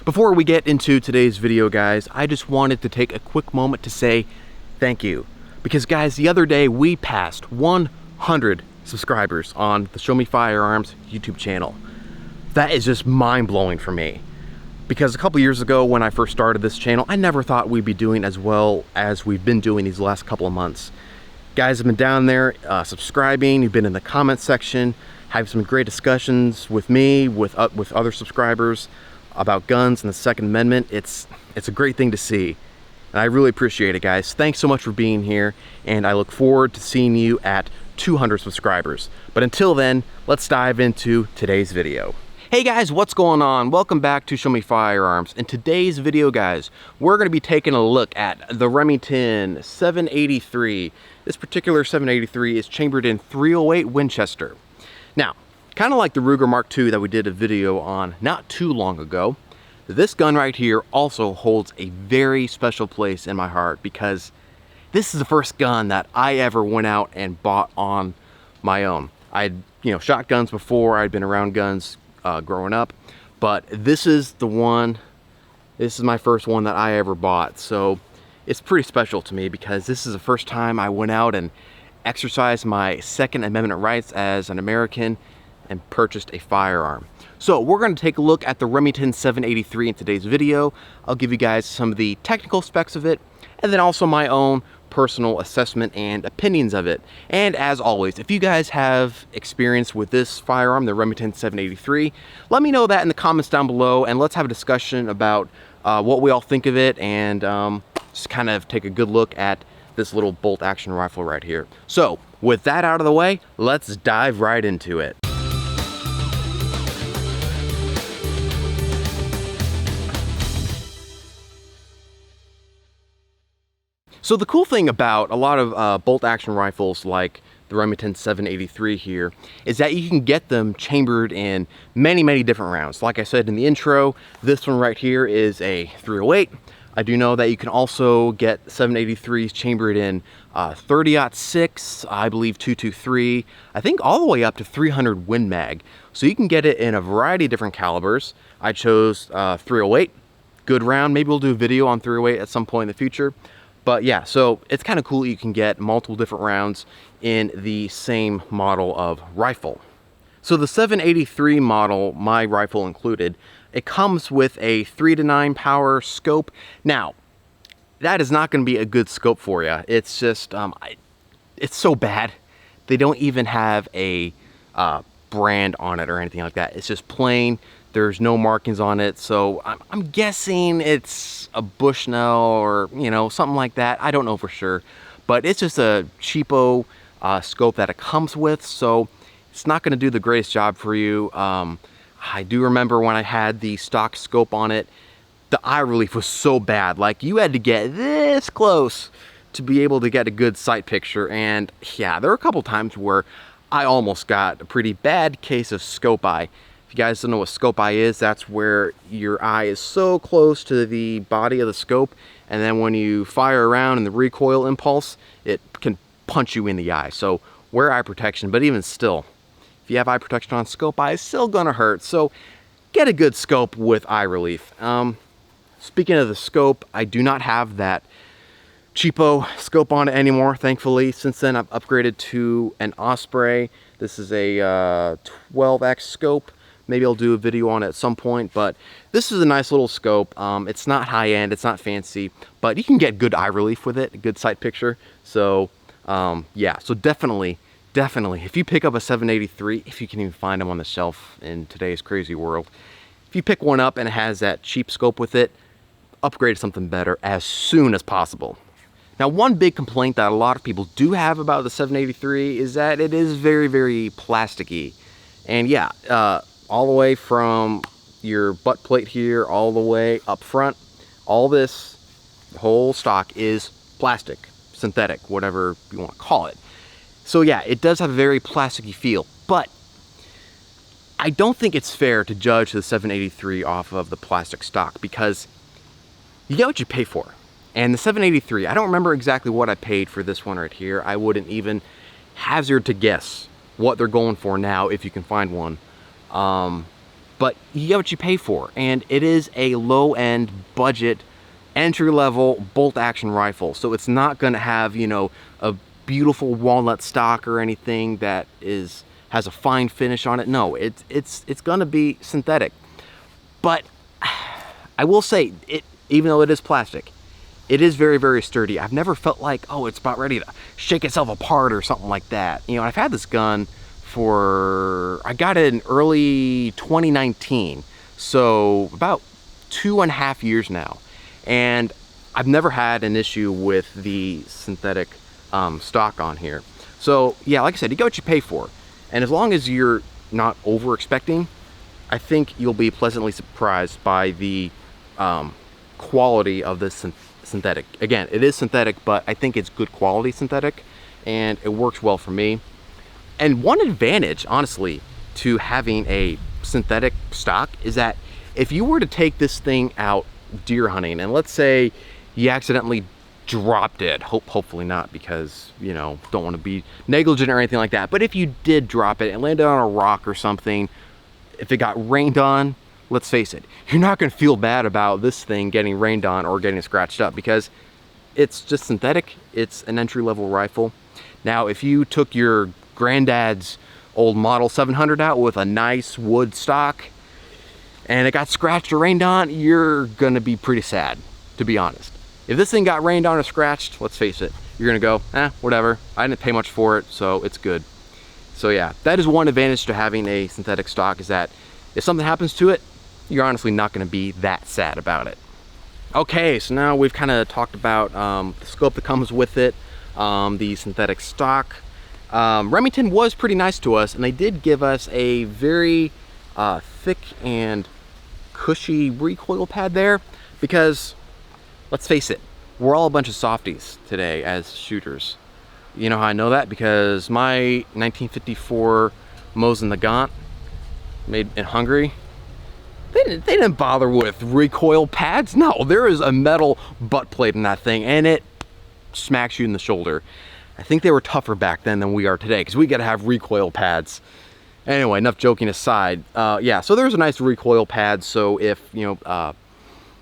Before we get into today's video, guys, I just wanted to take a quick moment to say thank you. Because guys, the other day we passed 100 subscribers on the Show Me Firearms YouTube channel. That is just mind-blowing for me. Because a couple years ago when I first started this channel, I never thought we'd be doing as well as we've been doing these last couple of months. Guys have been down there subscribing, you've been in the comment section, having some great discussions with me, with other subscribers about guns and the Second Amendment. It's a great thing to see. And I really appreciate it, guys. Thanks so much for being here, and I look forward to seeing you at 200 subscribers. But until then, let's dive into today's video. Hey guys, what's going on? Welcome back to Show Me Firearms. In today's video, guys, we're going to be taking a look at the Remington 783. This particular 783 is chambered in .308 Winchester. Now, kind of like the Ruger Mark II that we did a video on not too long ago, this gun right here also holds a very special place in my heart because this is the first gun that I ever went out and bought on my own. I'd shot guns before, I'd been around guns growing up, but this is the one, this is my first one that I ever bought. So it's pretty special to me because this is the first time I went out and exercised my Second Amendment rights as an American and purchased a firearm. So we're going to take a look at the Remington 783 in today's video. I'll give you guys some of the technical specs of it, and then also my own personal assessment and opinions of it. And as always, if you guys have experience with this firearm, the Remington 783, let me know that in the comments down below, and let's have a discussion about what we all think of it, and just kind of take a good look at this little bolt action rifle right here. So with that out of the way, let's dive right into it. So the cool thing about a lot of bolt action rifles like the Remington 783 here is that you can get them chambered in many different rounds. Like I said in the intro, this one right here is a .308. I do know that you can also get 783s chambered in 30-06, I believe 223, I think all the way up to 300 Win Mag. So you can get it in a variety of different calibers. I chose .308, good round. Maybe we'll do a video on .308 at some point in the future. But yeah, so it's kind of cool you can get multiple different rounds in the same model of rifle. So the 783 model, my rifle included, it comes with a 3 to 9 power scope. Now, that is not going to be a good scope for you. It's just, it's so bad. They don't even have a brand on it or anything like that. It's just plain. There's no markings on it, so I'm guessing it's a Bushnell or something like that. I don't know for sure, but it's just a cheapo scope that it comes with, so it's not going to do the greatest job for you. I do remember when I had the stock scope on it, the eye relief was so bad. Like, you had to get this close to be able to get a good sight picture, and yeah, there were a couple times where I almost got a pretty bad case of scope eye. If you guys don't know what scope eye is, that's where your eye is so close to the body of the scope, and then when you fire around in the recoil impulse, it can punch you in the eye. So wear eye protection, but even still, if you have eye protection on, scope eye is still gonna hurt. So get a good scope with eye relief. Speaking of the scope, I do not have that cheapo scope on it anymore, thankfully. Since then, I've upgraded to an Osprey. This is a 12x scope. Maybe I'll do a video on it at some point, but this is a nice little scope. It's not high-end, it's not fancy, but you can get good eye relief with it, a good sight picture. So yeah, so definitely, if you pick up a 783, if you can even find them on the shelf in today's crazy world, if you pick one up and it has that cheap scope with it, upgrade to something better as soon as possible. Now, one big complaint that a lot of people do have about the 783 is that it is very plasticky. And yeah, all the way from your butt plate here, all the way up front, all this, the whole stock is plastic, synthetic, whatever you want to call it. So yeah, it does have a very plasticky feel, but I don't think it's fair to judge the 783 off of the plastic stock because you get what you pay for. And the 783, I don't remember exactly what I paid for this one right here. I wouldn't even hazard to guess what they're going for now if you can find one. but you get what you pay for, and it is a low-end budget entry-level bolt action rifle. So it's not going to have, you know, a beautiful walnut stock or anything that has a fine finish on it. No, it's going to be synthetic. But I will say, even though it is plastic, it is very, very sturdy. I've never felt like, oh, it's about ready to shake itself apart or something like that. You know, I've had this gun I got it in early 2019, so about 2.5 years now, and I've never had an issue with the synthetic stock on here. So yeah, like I said, you get what you pay for, and as long as you're not over expecting, I think you'll be pleasantly surprised by the quality of this synthetic. Again, it is synthetic, but I think it's good quality synthetic, and it works well for me. And one advantage, honestly, to having a synthetic stock is that if you were to take this thing out deer hunting, and let's say you accidentally dropped it, hopefully not, because, you know, don't want to be negligent or anything like that, but if you did drop it and landed on a rock or something, if it got rained on, let's face it, you're not going to feel bad about this thing getting rained on or getting scratched up, because it's just synthetic. It's an entry-level rifle. Now, if you took your granddad's old Model 700 out with a nice wood stock and it got scratched or rained on, you're gonna be pretty sad, to be honest. If this thing got rained on or scratched, let's face it, you're gonna go, whatever, I didn't pay much for it, so it's good. So yeah, that is one advantage to having a synthetic stock, is that if something happens to it, you're honestly not gonna be that sad about it. Okay, so now we've kind of talked about the scope that comes with it, the synthetic stock. Remington was pretty nice to us, and they did give us a very thick and cushy recoil pad there, because let's face it, we're all a bunch of softies today as shooters. You know how I know that? Because my 1954 Mosin Nagant, made in Hungary, they didn't bother with recoil pads. No, there is a metal butt plate in that thing, and it smacks you in the shoulder. I think they were tougher back then than we are today, because we got to have recoil pads. Anyway, enough joking aside. Yeah, so there's a nice recoil pad. So if, you know,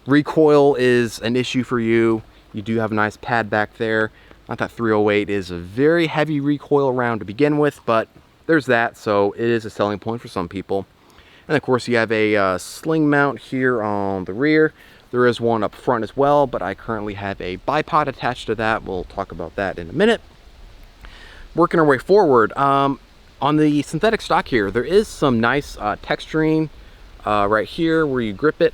recoil is an issue for you, you do have a nice pad back there. Not that 308 is a very heavy recoil round to begin with, but there's that. So it is a selling point for some people. And of course, you have a sling mount here on the rear. There is one up front as well, but I currently have a bipod attached to that. We'll talk about that in a minute. Working our way forward, on the synthetic stock here, there is some nice texturing right here where you grip it.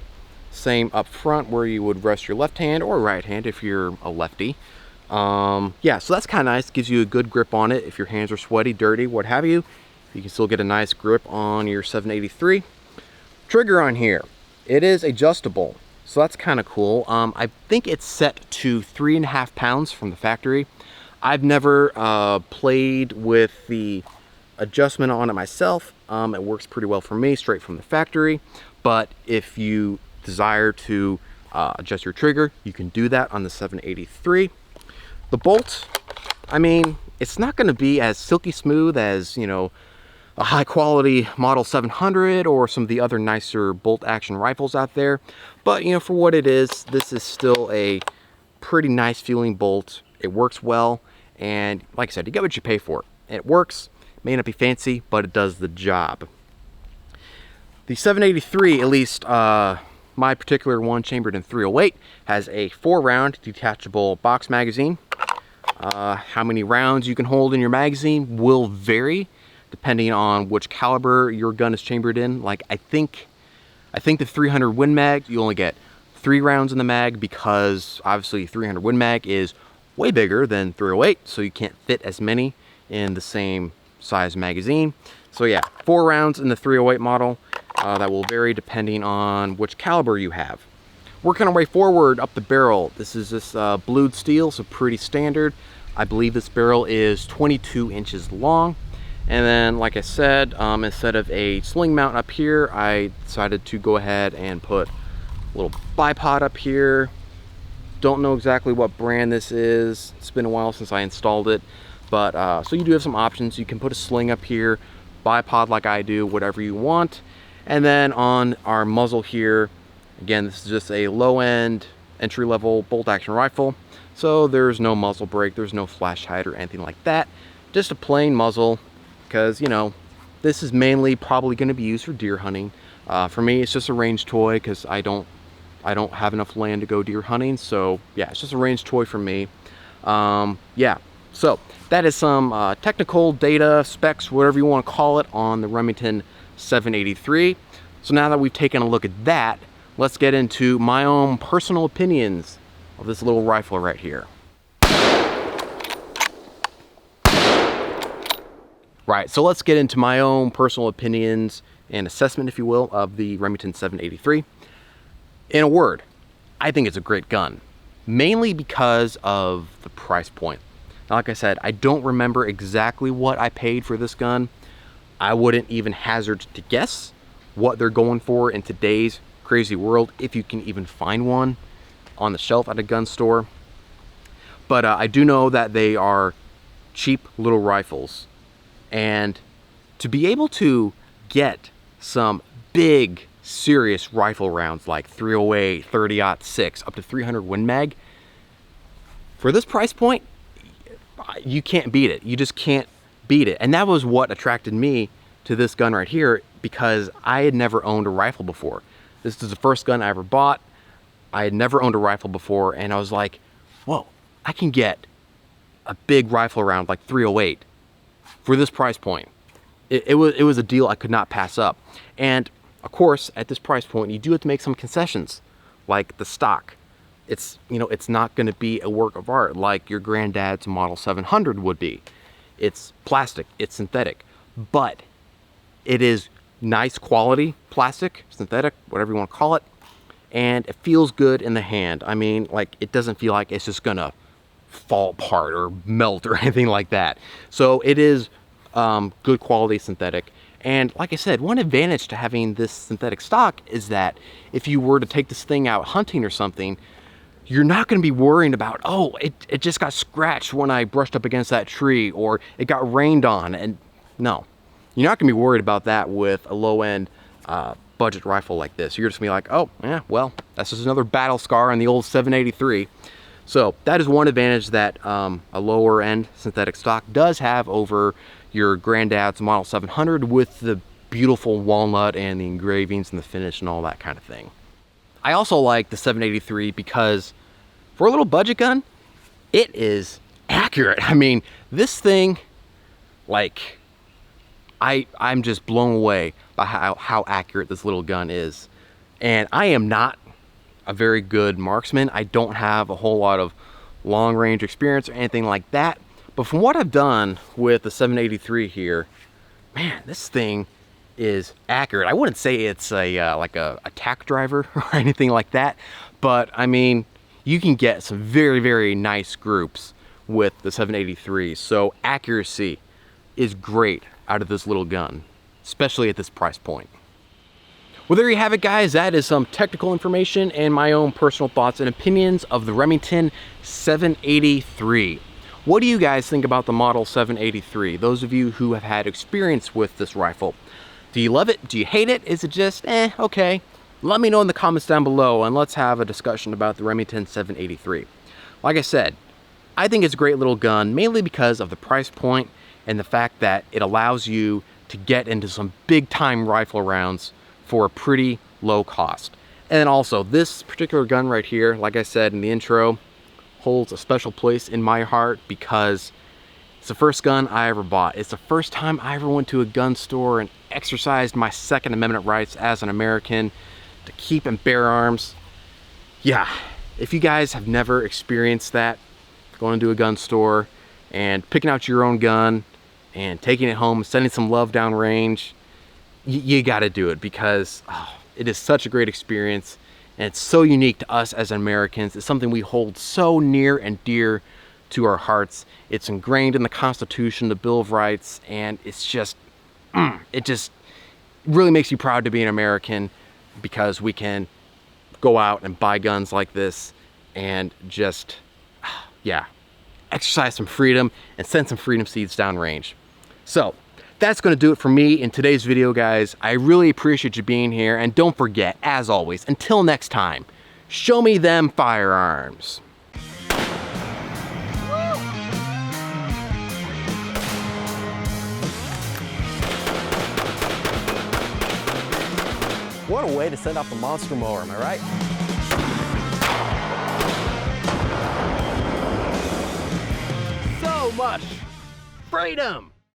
Same up front where you would rest your left hand or right hand if you're a lefty. Yeah, so that's kind of nice. Gives you a good grip on it if your hands are sweaty, dirty, what have you. You can still get a nice grip on your 783. Trigger on here, it is adjustable, so that's kind of cool. I think it's set to 3.5 pounds from the factory. I've never played with the adjustment on it myself. It works pretty well for me, straight from the factory. But if you desire to adjust your trigger, you can do that on the 783. The bolt, I mean, it's not going to be as silky smooth as, you know, a high quality Model 700 or some of the other nicer bolt action rifles out there. But, you know, for what it is, this is still a pretty nice feeling bolt. It works well. And like I said, you get what you pay for. It works, may not be fancy, but it does the job. The 783, at least my particular one chambered in 308, has a 4-round detachable box magazine. How many rounds you can hold in your magazine will vary depending on which caliber your gun is chambered in. Like I think the 300 Win Mag, you only get 3 rounds in the mag, because obviously 300 Win Mag is way bigger than 308, so you can't fit as many in the same size magazine. So yeah, 4 rounds in the 308 model. That will vary depending on which caliber you have. Working our way forward up the barrel, this is this blued steel, so pretty standard. I believe this barrel is 22 inches long. And then, like I said, instead of a sling mount up here, I decided to go ahead and put a little bipod up here. Don't know exactly what brand this is. It's been a while since I installed it. But so you do have some options. You can put a sling up here, bipod like I do, whatever you want. And then on our muzzle here, again, this is just a low-end entry-level bolt-action rifle. So there's no muzzle brake, there's no flash height or anything like that. Just a plain muzzle, because, you know, this is mainly probably going to be used for deer hunting. For me, it's just a range toy because I don't have enough land to go deer hunting. So yeah, it's just a range toy for me. Yeah, so that is some technical data, specs, whatever you want to call it, on the Remington 783. So now that we've taken a look at that, let's get into my own personal opinions of this little rifle right here. Right, so let's get into my own personal opinions and assessment, if you will, of the Remington 783. In a word, I think it's a great gun, mainly because of the price point. Now, like I said, I don't remember exactly what I paid for this gun. I wouldn't even hazard to guess what they're going for in today's crazy world, if you can even find one on the shelf at a gun store. But I do know that they are cheap little rifles. And to be able to get some big, serious rifle rounds like 308, 30-06, up to 300 Win Mag, for this price point, you can't beat it. You just can't beat it. And that was what attracted me to this gun right here, because I had never owned a rifle before. This is the first gun I ever bought. I had never owned a rifle before, and I was like, whoa, I can get a big rifle round like 308 for this price point. It was a deal I could not pass up. And of course, at this price point, you do have to make some concessions, like the stock. It's, you know, it's not going to be a work of art like your granddad's Model 700 would be. It's plastic, it's synthetic, but it is nice quality plastic, synthetic, whatever you want to call it, and it feels good in the hand. I mean, like, it doesn't feel like it's just gonna fall apart or melt or anything like that. So it is good quality synthetic. And like I said, one advantage to having this synthetic stock is that if you were to take this thing out hunting or something, you're not going to be worrying about, oh, it just got scratched when I brushed up against that tree, or it got rained on. And no, you're not going to be worried about that with a low-end budget rifle like this. You're just going to be like, oh, yeah, well, that's just another battle scar on the old 783. So that is one advantage that a lower-end synthetic stock does have over your granddad's Model 700, with the beautiful walnut and the engravings and the finish and all that kind of thing. I also like the 783 because for a little budget gun, it is accurate. I mean, this thing, like, I'm just blown away by how accurate this little gun is. And I am not a very good marksman. I don't have a whole lot of long range experience or anything like that. But from what I've done with the 783 here, man, this thing is accurate. I wouldn't say it's a like a tack driver or anything like that, but I mean, you can get some very, very nice groups with the 783. So accuracy is great out of this little gun, especially at this price point. Well, there you have it, guys. That is some technical information and my own personal thoughts and opinions of the Remington 783. What do you guys think about the Model 783? Those of you who have had experience with this rifle. Do you love it? Do you hate it? Is it just, okay? Let me know in the comments down below, and let's have a discussion about the Remington 783. Like I said, I think it's a great little gun, mainly because of the price point and the fact that it allows you to get into some big time rifle rounds for a pretty low cost. And then also, this particular gun right here, like I said in the intro, holds a special place in my heart because it's the first gun I ever bought. It's the first time I ever went to a gun store and exercised my Second Amendment rights as an American to keep and bear arms. Yeah, if you guys have never experienced that, going to a gun store and picking out your own gun and taking it home, sending some love down range, you got to do it because it is such a great experience. And it's so unique to us as Americans. It's something we hold so near and dear to our hearts. It's ingrained in the Constitution, the Bill of Rights, and it's just, it just really makes you proud to be an American because we can go out and buy guns like this and just, yeah, exercise some freedom and send some freedom seeds downrange. So that's gonna do it for me in today's video, guys. I really appreciate you being here, and don't forget, as always, until next time, show me them firearms. What a way to send off a monster mower, am I right? So much freedom!